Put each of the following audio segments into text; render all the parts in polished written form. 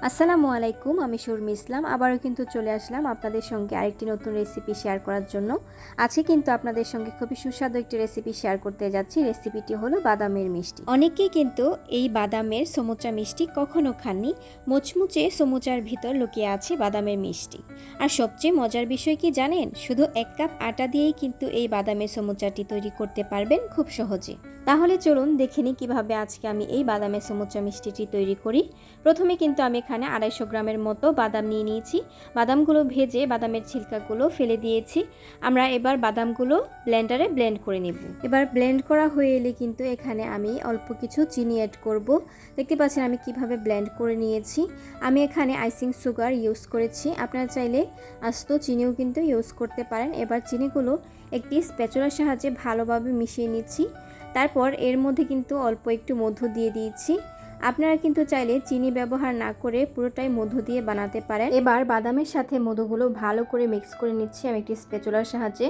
আসসালামু আলাইকুম, আমি শর্মি ইসলাম। আবারও কিন্তু চলে আসলাম আপনাদের সঙ্গে আরেকটি নতুন রেসিপি শেয়ার করার জন্য। আজকে কিন্তু আপনাদের সঙ্গে খুবই সুস্বাদু একটি রেসিপি শেয়ার করতে যাচ্ছি। রেসিপিটি হলো বাদামের মিষ্টি। অনেকেই কিন্তু এই বাদামের সমুচা মিষ্টি কখনো খাননি। মুচমুচে সমুচার ভিতর লুকিয়ে আছে বাদামের মিষ্টি। আর সবচেয়ে মজার বিষয় কি জানেন? শুধু 1 কাপ আটা দিয়েই কিন্তু এই বাদামের সমুচাটি তৈরি করতে পারবেন খুব সহজে। তাহলে চলুন দেখে নিই কীভাবে আজকে আমি এই বাদামের সমুচা মিষ্টিটি তৈরি করি। প্রথমে কিন্তু আমি এখানে 250 গ্রামের মতো বাদাম নিয়ে নিয়েছি। বাদামগুলো ভেজে বাদামের ছিলকাগুলো ফেলে দিয়েছি। আমরা এবার বাদামগুলো ব্লেন্ডারে ব্লেন্ড করে নেব। এবার ব্লেন্ড করা হয়ে এলে কিন্তু এখানে আমি অল্প কিছু চিনি অ্যাড করব। দেখতে পাচ্ছেন আমি কিভাবে ব্লেন্ড করে নিয়েছি। আমি এখানে আইসিং সুগার ইউজ করেছি, আপনারা চাইলে আস্ত চিনিও কিন্তু ইউজ করতে পারেন। এবার চিনিগুলো একটি স্প্যাচুলার সাহায্যে ভালোভাবে মিশিয়ে নিচ্ছি। তারপর এর মধ্যে কিন্তু অল্প একটু মধু দিয়ে দিয়েছি। আপনারা কিন্তু চাইলে চিনি ব্যবহার না করে পুরোটাই মধু দিয়ে বানাতে পারেন। এবার বাদামের সাথে মধুগুলো ভালো করে মিক্স করে নিচ্ছি আমি একটি স্প্যাচুলার সাহায্যে।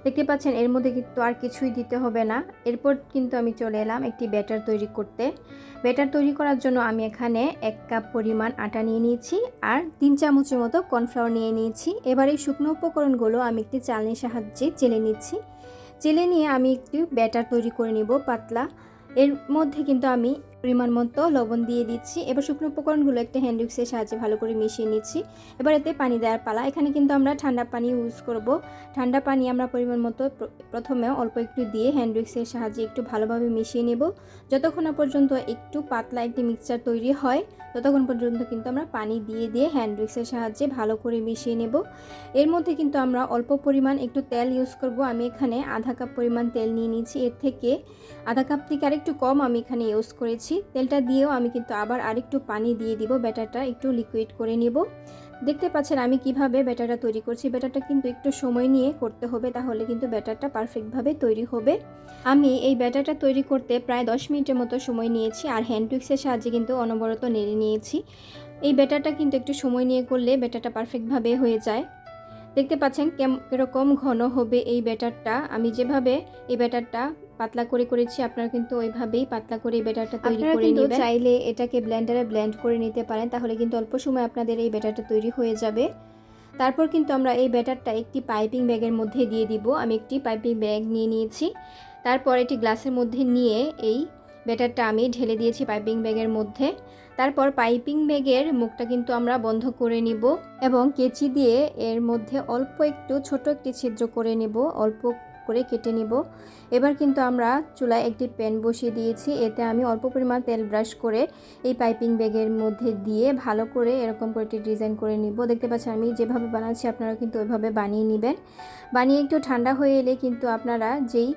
দেখতে পাচ্ছেন এর মধ্যে কিন্তু আর কিছুই দিতে হবে না। এরপর কিন্তু আমি চলে এলাম একটি ব্যাটার তৈরি করতে। ব্যাটার তৈরি করার জন্য আমি এখানে 1 কাপ পরিমাণ আটা নিয়ে নিয়েছি আর 3 চামচের মতো কর্নফ্লাওয়ার নিয়ে নিয়েছি। এবার এই শুকনো উপকরণগুলো আমি একটি চালনির সাহায্যে চেলে নিচ্ছি। চেলে নিয়ে আমি একটু ব্যাটার তৈরি করে নিব পাতলা। এর মধ্যে কিন্তু আমি পরিমাণ মতো লবণ দিয়ে দিচ্ছি। এবার শুকনো উপকরণগুলো একটা হ্যান্ড উইক্সের সাহায্যে ভালো করে মিশিয়ে নিচ্ছি। এবার এতে পানি দেওয়ার পালা। এখানে কিন্তু আমরা ঠান্ডা পানি ইউজ করব। ঠান্ডা পানি আমরা পরিমাণ মতো প্রথমে অল্প একটু দিয়ে হ্যান্ড উইক্সের সাহায্যে একটু ভালোভাবে মিশিয়ে নেব। যতক্ষণ না পর্যন্ত একটু পাতলা একটি মিক্সচার তৈরি হয় ততক্ষণ পর্যন্ত কিন্তু আমরা পানি দিয়ে দিয়ে হ্যান্ড উইক্সের সাহায্যে ভালো করে মিশিয়ে নেব। এর মধ্যে কিন্তু আমরা অল্প পরিমাণ একটু তেল ইউজ করব। আমি এখানে আধা কাপ পরিমাণ তেল নিয়ে নিয়েছি। এর থেকে আধা কাপ থেকে আরেকটু কম আমি এখানে ইউজ করেছি। তেলটা দিয়েও আমি কিন্তু আবার আরেকটু পানি দিয়ে দিব, ব্যাটারটা একটু লিকুইড করে নেব। দেখতে পাচ্ছেন আমি কিভাবে ব্যাটারটা তৈরি করছি। ব্যাটারটা কিন্তু একটু সময় নিয়ে করতে হবে, তাহলে কিন্তু ব্যাটারটা পারফেক্টভাবে তৈরি হবে। আমি এই ব্যাটারটা তৈরি করতে প্রায় 10 মিনিটের মতো সময় নিয়েছি আর হ্যান্ড উইক্সের সাহায্যে কিন্তু অনবরত নেড়ে নিয়েছি। এই ব্যাটারটা কিন্তু একটু সময় নিয়ে করলে ব্যাটারটা পারফেক্টভাবে হয়ে যায়। দেখতে পাচ্ছেন কীরকম ঘন হবে এই ব্যাটারটা। আমি যেভাবে এই ব্যাটারটা পাতলা করে করেছি আপনারা কিন্তু ওইভাবেই পাতলা করে এই ব্যাটারটা তৈরি করে নেবেন। চাইলে এটাকে ব্লেন্ডারে ব্লেন্ড করে নিতে পারেন, তাহলে কিন্তু অল্প সময় আপনাদের এই ব্যাটারটা তৈরি হয়ে যাবে। তারপর কিন্তু আমরা এই ব্যাটারটা একটি পাইপিং ব্যাগের মধ্যে দিয়ে দিব। আমি একটি পাইপিং ব্যাগ নিয়ে নিয়েছি। তারপর এটি গ্লাসের মধ্যে নিয়ে এই ব্যাটারটা আমি ঢেলে দিয়েছি পাইপিং ব্যাগের মধ্যে। তারপর পাইপিং ব্যাগের মুখটা কিন্তু আমরা বন্ধ করে নিব এবং কেচি দিয়ে এর মধ্যে অল্প একটু ছোট একটি ছিদ্র করে নিব, অল্প করে কেটে নিব। এবার কিন্তু আমরা চুলায় একটি প্যান বসিয়ে দিয়েছি। এতে আমি অল্প পরিমাণ তেল ব্রাশ করে এই পাইপিং ব্যাগের মধ্যে দিয়ে ভালো করে এরকম করে একটি ডিজাইন করে নিব। দেখতে পাচ্ছেন আমি যেভাবে বানাচ্ছি আপনারা কিন্তু ওইভাবে বানিয়ে নেবেন। বানিয়ে একটু ঠান্ডা হয়ে এলে কিন্তু আপনারা যেই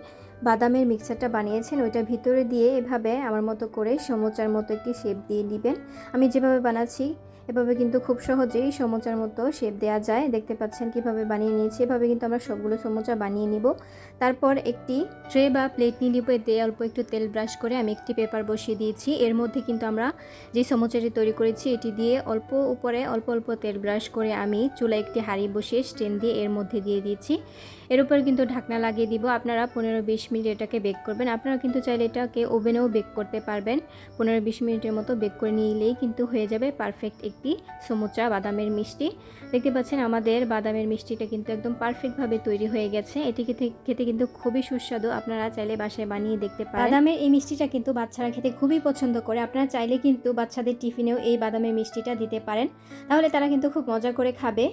বাদামের মিক্সচারটা বানিয়েছেন ওইটা ভিতরে দিয়ে এভাবে আমার মতো করে সমোচার মতো একটি শেপ দিয়ে দিবেন। আমি যেভাবে বানাচ্ছি এভাবে কিন্তু খুব সহজেই সমোচার মতো শেপ দেওয়া যায়। দেখতে পাচ্ছেন কিভাবে বানিয়ে নিয়েছি। এভাবে কিন্তু আমরা সবগুলো সমোচা বানিয়ে নিব। তারপর একটি ট্রে বা প্লেট নিয়ে নিব। এতে অল্প একটু তেল ব্রাশ করে আমি একটি পেপার বসিয়ে দিয়েছি। এর মধ্যে কিন্তু আমরা যে সমোচাটি তৈরি করেছি এটি দিয়ে অল্প উপরে অল্প অল্প তেল ব্রাশ করে আমি চুলায় একটি হাঁড়ি বসিয়ে স্ট্যান্ড দিয়ে এর মধ্যে দিয়ে দিয়েছি। এর উপর কিন্তু ঢাকনা লাগিয়ে দিব। আপনারা 15-20 মিনিট এটাকে বেক করবেন। আপনারা কিন্তু চাইলে এটাকে ওভেনেও বেক করতে পারবেন। 15-20 মিনিটের মতো বেক করে নিলেই কিন্তু হয়ে যাবে পারফেক্ট একটি সমুচা বাদামের মিষ্টি। দেখতে পাচ্ছেন আমাদের বাদামের মিষ্টিটা কিন্তু একদম পারফেক্টভাবে তৈরি হয়ে গেছে। এটি খেতে কিন্তু খুবই সুস্বাদু। আপনারা চাইলে বাসায় বানিয়ে দেখতে পারেন। বাদামের এই মিষ্টিটা কিন্তু বাচ্চারা খেতে খুবই পছন্দ করে। আপনারা চাইলে কিন্তু বাচ্চাদের টিফিনেও এই বাদামের মিষ্টিটা দিতে পারেন, তাহলে তারা কিন্তু খুব মজা করে খাবে।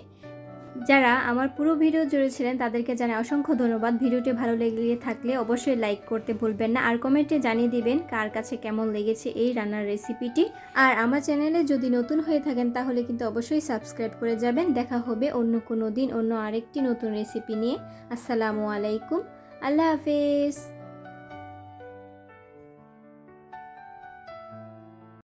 যারা আমার পুরো ভিডিও জুড়ে ছিলেন তাদেরকে জানাই অসংখ্য ধন্যবাদ। ভিডিওটি ভালো লেগে থাকলে অবশ্যই লাইক করতে ভুলবেন না আর কমেন্টে জানিয়ে দিবেন কার কাছে কেমন লেগেছে এই রান্নার রেসিপিটি। আর আমার চ্যানেলে যদি নতুন হয়ে থাকেন তাহলে কিন্তু অবশ্যই সাবস্ক্রাইব করে যাবেন। দেখা হবে অন্য কোনো দিন অন্য আরেকটি নতুন রেসিপি নিয়ে। আসসালামু আলাইকুম, আল্লাহ হাফেজ।